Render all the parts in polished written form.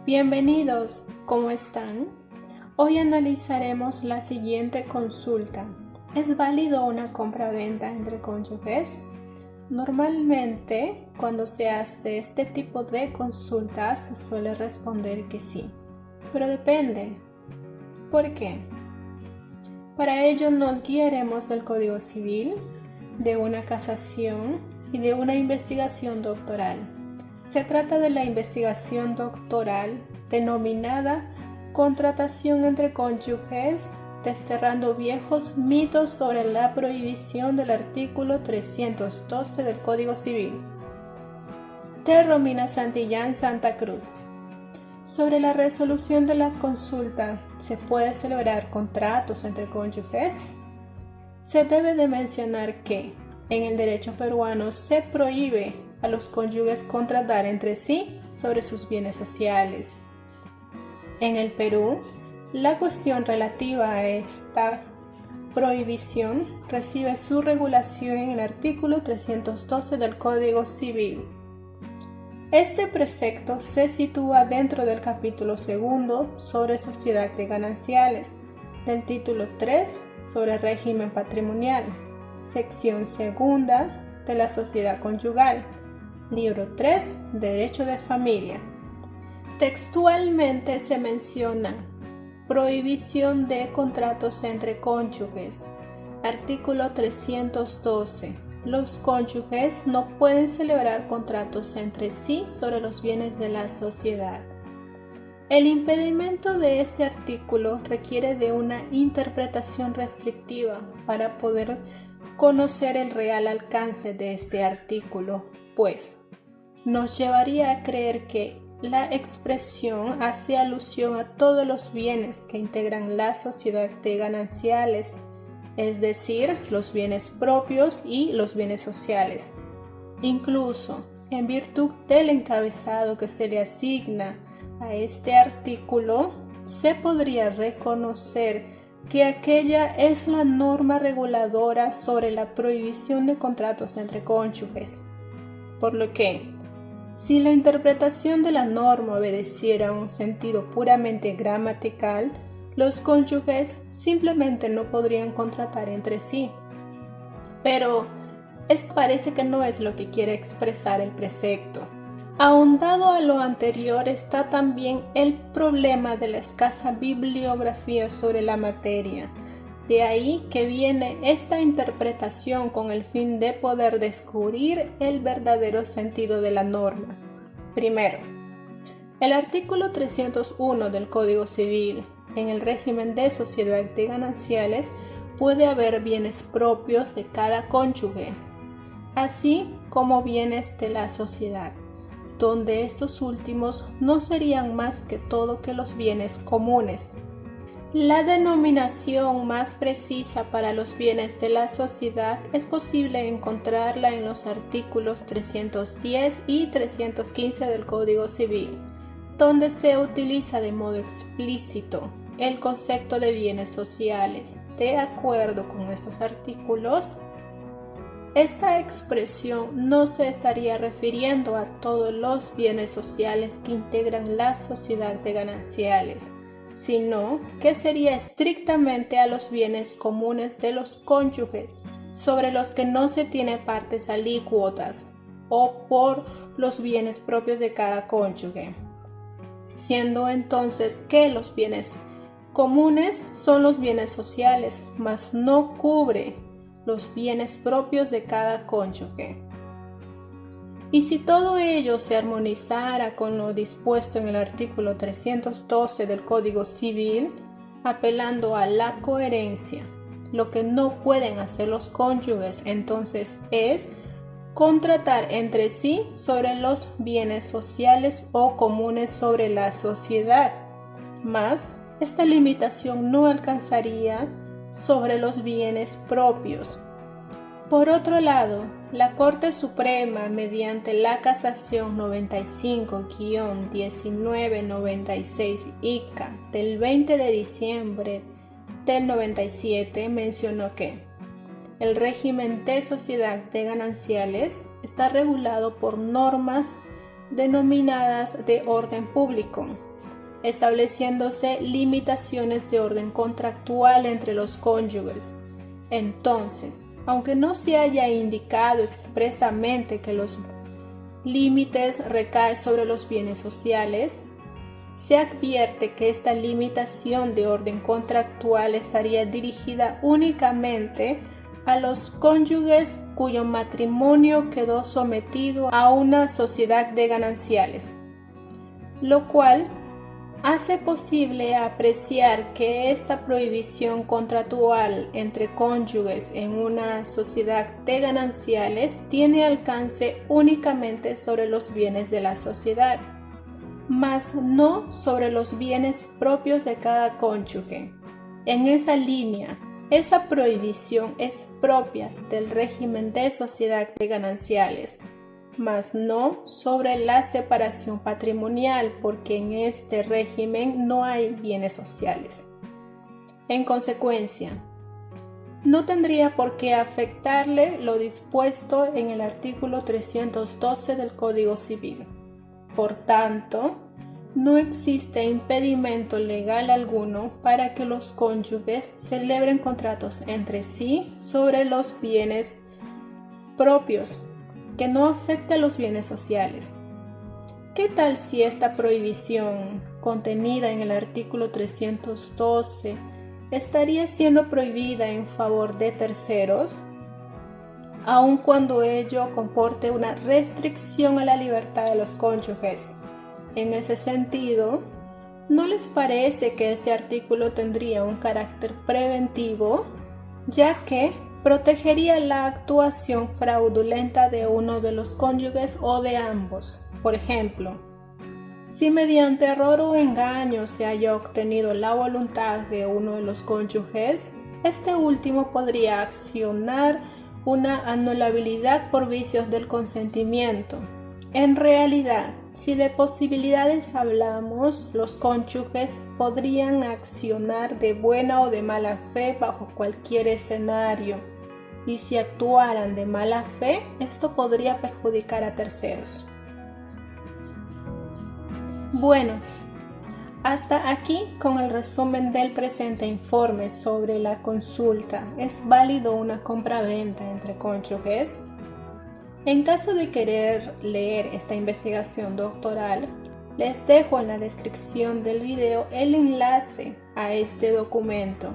Bienvenidos, ¿cómo están? Hoy analizaremos la siguiente consulta. ¿Es válido una compra-venta entre cónyuges? Normalmente, cuando se hace este tipo de consultas, se suele responder que sí, pero depende. ¿Por qué? Para ello nos guiaremos del Código Civil, de una casación y de una investigación doctoral. Se trata de la investigación doctoral denominada Contratación entre cónyuges, desterrando viejos mitos sobre la prohibición del artículo 312 del Código Civil. De Romina Santillán Santa Cruz. Sobre la resolución de la consulta, ¿se puede celebrar contratos entre cónyuges? Se debe de mencionar que en el derecho peruano se prohíbe a los cónyuges contratar entre sí sobre sus bienes sociales. En el Perú, la cuestión relativa a esta prohibición recibe su regulación en el artículo 312 del Código Civil. Este precepto se sitúa dentro del capítulo 2 sobre sociedad de gananciales, del título 3 sobre régimen patrimonial, sección 2 de la sociedad conyugal, libro 3, Derecho de Familia. Textualmente se menciona prohibición de contratos entre cónyuges. Artículo 312. Los cónyuges no pueden celebrar contratos entre sí sobre los bienes de la sociedad. El impedimento de este artículo requiere de una interpretación restrictiva para poder conocer el real alcance de este artículo, pues nos llevaría a creer que la expresión hace alusión a todos los bienes que integran la sociedad de gananciales, es decir, los bienes propios y los bienes sociales. Incluso, en virtud del encabezado que se le asigna a este artículo, se podría reconocer que aquella es la norma reguladora sobre la prohibición de contratos entre cónyuges. Por lo que, si la interpretación de la norma obedeciera a un sentido puramente gramatical, los cónyuges simplemente no podrían contratar entre sí. Pero esto parece que no es lo que quiere expresar el precepto. Ahondado a lo anterior está también el problema de la escasa bibliografía sobre la materia. De ahí que viene esta interpretación con el fin de poder descubrir el verdadero sentido de la norma. Primero, el artículo 301 del Código Civil. En el régimen de sociedad de gananciales puede haber bienes propios de cada cónyuge, así como bienes de la sociedad, donde estos últimos no serían más que todo que los bienes comunes. La denominación más precisa para los bienes de la sociedad es posible encontrarla en los artículos 310 y 315 del Código Civil, donde se utiliza de modo explícito el concepto de bienes sociales. De acuerdo con estos artículos, esta expresión no se estaría refiriendo a todos los bienes sociales que integran la sociedad de gananciales, sino que sería estrictamente a los bienes comunes de los cónyuges, sobre los que no se tiene partes alícuotas, o por los bienes propios de cada cónyuge, siendo entonces que los bienes comunes son los bienes sociales, mas no cubre los bienes propios de cada cónyuge. Y si todo ello se armonizara con lo dispuesto en el artículo 312 del Código Civil, apelando a la coherencia, lo que no pueden hacer los cónyuges entonces es contratar entre sí sobre los bienes sociales o comunes sobre la sociedad, mas esta limitación no alcanzaría sobre los bienes propios. Por otro lado, la Corte Suprema, mediante la Casación 95-1996 del 20 de diciembre del 97, mencionó que el régimen de sociedad de gananciales está regulado por normas denominadas de orden público, estableciéndose limitaciones de orden contractual entre los cónyuges. Entonces, aunque no se haya indicado expresamente que los límites recaen sobre los bienes sociales, se advierte que esta limitación de orden contractual estaría dirigida únicamente a los cónyuges cuyo matrimonio quedó sometido a una sociedad de gananciales, lo cual hace posible apreciar que esta prohibición contractual entre cónyuges en una sociedad de gananciales tiene alcance únicamente sobre los bienes de la sociedad, mas no sobre los bienes propios de cada cónyuge. En esa línea, esa prohibición es propia del régimen de sociedad de gananciales, mas no sobre la separación patrimonial, porque en este régimen no hay bienes sociales. En consecuencia, no tendría por qué afectarle lo dispuesto en el artículo 312 del Código Civil. Por tanto, no existe impedimento legal alguno para que los cónyuges celebren contratos entre sí sobre los bienes propios que no afecte a los bienes sociales. ¿Qué tal si esta prohibición contenida en el artículo 312 estaría siendo prohibida en favor de terceros, aun cuando ello comporte una restricción a la libertad de los cónyuges? En ese sentido, ¿no les parece que este artículo tendría un carácter preventivo, ya que protegería la actuación fraudulenta de uno de los cónyuges o de ambos? Por ejemplo, si mediante error o engaño se haya obtenido la voluntad de uno de los cónyuges, este último podría accionar una anulabilidad por vicios del consentimiento. En realidad, si de posibilidades hablamos, los cónyuges podrían accionar de buena o de mala fe bajo cualquier escenario, y si actuaran de mala fe, esto podría perjudicar a terceros. Bueno, hasta aquí con el resumen del presente informe sobre la consulta. ¿Es válido una compra-venta entre cónyuges? En caso de querer leer esta investigación doctoral, les dejo en la descripción del video el enlace a este documento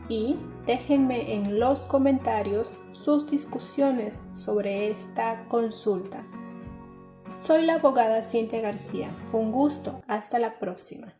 y déjenme en los comentarios sus discusiones sobre esta consulta. Soy la abogada Cintia García. Fue un gusto. Hasta la próxima.